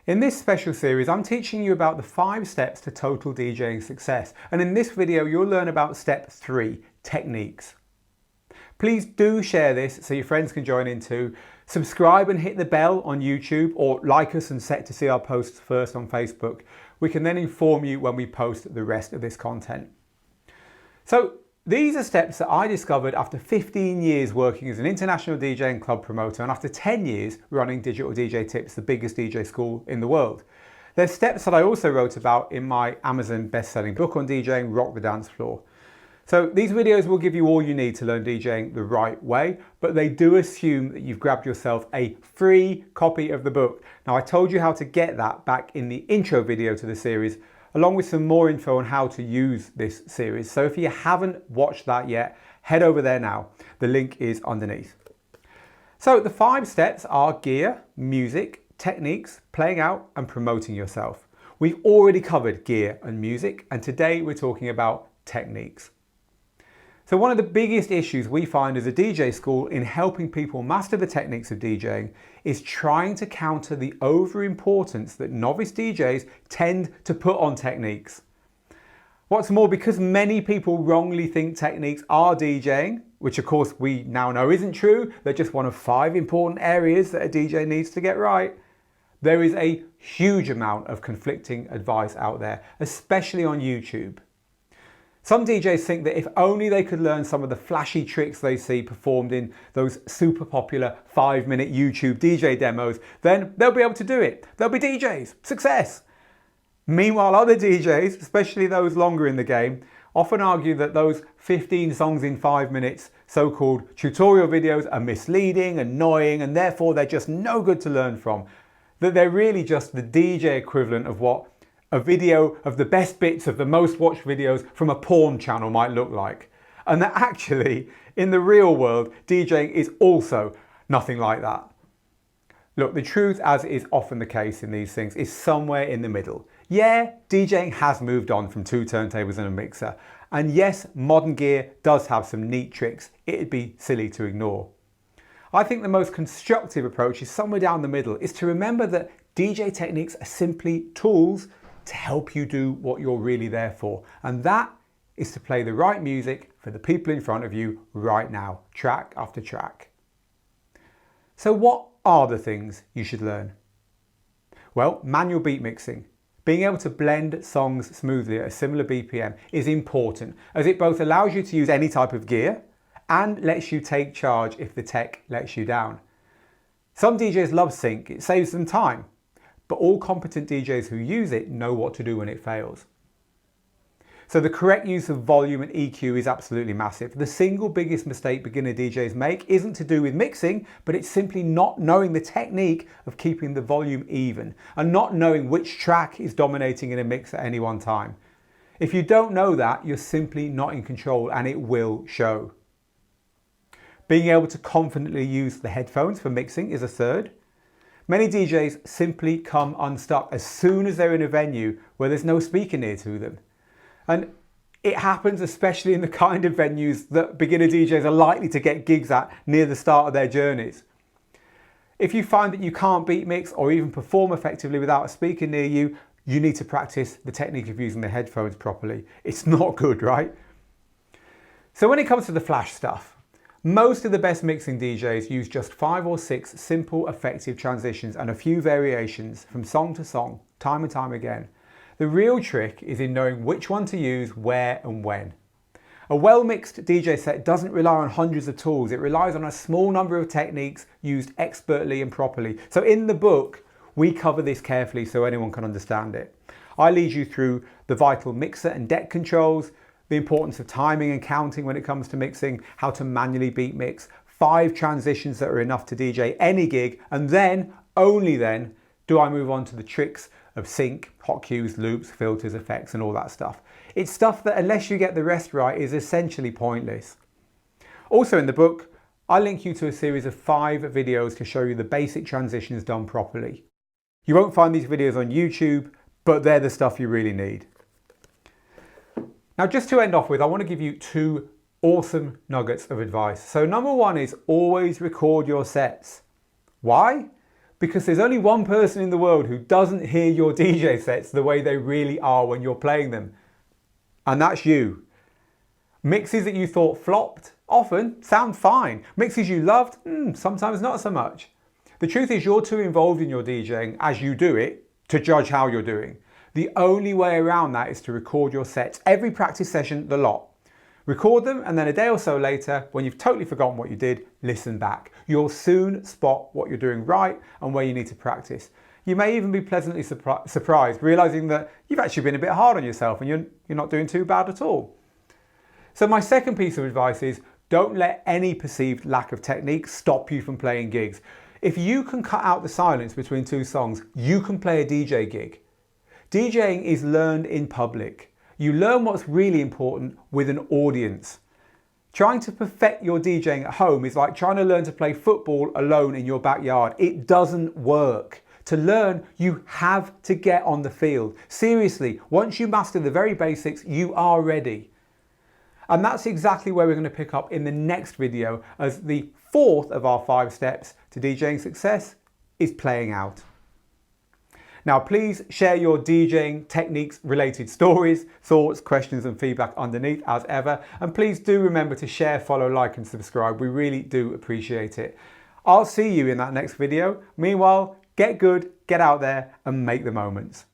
In this special series, I'm teaching you about the 5 steps to total DJing success. And in this video, you'll learn about step 3, techniques. Please do share this so your friends can join in too. Subscribe and hit the bell on YouTube, or like us and set to see our posts first on Facebook. We can then inform you when we post the rest of this content. So these are steps that I discovered after 15 years working as an international DJ and club promoter, and after 10 years running Digital DJ Tips, the biggest DJ school in the world. They're steps that I also wrote about in my Amazon best-selling book on DJing, Rock the Dance Floor. So these videos will give you all you need to learn DJing the right way, but they do assume that you've grabbed yourself a free copy of the book. Now, I told you how to get that back in the intro video to the series, along with some more info on how to use this series. So if you haven't watched that yet, head over there now. The link is underneath. So the 5 steps are gear, music, techniques, playing out, and promoting yourself. We've already covered gear and music, and today we're talking about techniques. So one of the biggest issues we find as a DJ school in helping people master the techniques of DJing is trying to counter the over-importance that novice DJs tend to put on techniques. What's more, because many people wrongly think techniques are DJing, which of course we now know isn't true, they're just one of 5 important areas that a DJ needs to get right, there is a huge amount of conflicting advice out there, especially on YouTube. Some DJs think that if only they could learn some of the flashy tricks they see performed in those super popular 5-minute YouTube DJ demos, then they'll be able to do it. They'll be DJs. Success! Meanwhile, other DJs, especially those longer in the game, often argue that those 15 songs in 5 minutes so-called tutorial videos are misleading, annoying, and therefore they're just no good to learn from. That they're really just the DJ equivalent of what a video of the best bits of the most watched videos from a porn channel might look like. And that actually, in the real world, DJing is also nothing like that. Look, the truth, as is often the case in these things, is somewhere in the middle. Yeah, DJing has moved on from 2 turntables and a mixer. And yes, modern gear does have some neat tricks it'd be silly to ignore. I think the most constructive approach is somewhere down the middle, is to remember that DJ techniques are simply tools to help you do what you're really there for. And that is to play the right music for the people in front of you right now, track after track. So what are the things you should learn? Well, manual beat mixing. Being able to blend songs smoothly at a similar BPM is important, as it both allows you to use any type of gear and lets you take charge if the tech lets you down. Some DJs love sync, it saves them time. But all competent DJs who use it know what to do when it fails. So the correct use of volume and EQ is absolutely massive. The single biggest mistake beginner DJs make isn't to do with mixing, but it's simply not knowing the technique of keeping the volume even and not knowing which track is dominating in a mix at any one time. If you don't know that, you're simply not in control, and it will show. Being able to confidently use the headphones for mixing is a third. Many DJs simply come unstuck as soon as they're in a venue where there's no speaker near to them. And it happens especially in the kind of venues that beginner DJs are likely to get gigs at near the start of their journeys. If you find that you can't beat mix or even perform effectively without a speaker near you, you need to practice the technique of using the headphones properly. It's not good, right? So when it comes to the flash stuff, most of the best mixing DJs use just 5 or 6 simple, effective transitions and a few variations from song to song, time and time again. The real trick is in knowing which one to use, where and when. A well-mixed DJ set doesn't rely on hundreds of tools, it relies on a small number of techniques used expertly and properly. So in the book, we cover this carefully so anyone can understand it. I lead you through the vital mixer and deck controls, the importance of timing and counting when it comes to mixing, how to manually beat mix, 5 transitions that are enough to DJ any gig, and then, only then, do I move on to the tricks of sync, hot cues, loops, filters, effects, and all that stuff. It's stuff that, unless you get the rest right, is essentially pointless. Also in the book, I link you to a series of 5 videos to show you the basic transitions done properly. You won't find these videos on YouTube, but they're the stuff you really need. Now, just to end off with, I want to give you 2 awesome nuggets of advice. So number 1 is always record your sets. Why? because there's only one person in the world who doesn't hear your DJ sets the way they really are when you're playing them. And that's you. Mixes that you thought flopped often sound fine. Mixes you loved, sometimes not so much. The truth is you're too involved in your DJing as you do it to judge how you're doing. The only way around that is to record your sets, every practice session, the lot. Record them, and then a day or so later, when you've totally forgotten what you did, listen back. You'll soon spot what you're doing right and where you need to practice. You may even be pleasantly surprised, realizing that you've actually been a bit hard on yourself and you're not doing too bad at all. So my second piece of advice is don't let any perceived lack of technique stop you from playing gigs. If you can cut out the silence between two songs, you can play a DJ gig. DJing is learned in public. You learn what's really important with an audience. Trying to perfect your DJing at home is like trying to learn to play football alone in your backyard. It doesn't work. To learn, you have to get on the field. Seriously, once you master the very basics, you are ready. And that's exactly where we're going to pick up in the next video, as the fourth of our 5 steps to DJing success is playing out. Now, please share your DJing techniques related stories, thoughts, questions and feedback underneath as ever. And please do remember to share, follow, like and subscribe. We really do appreciate it. I'll see you in that next video. Meanwhile, get good, get out there and make the moments.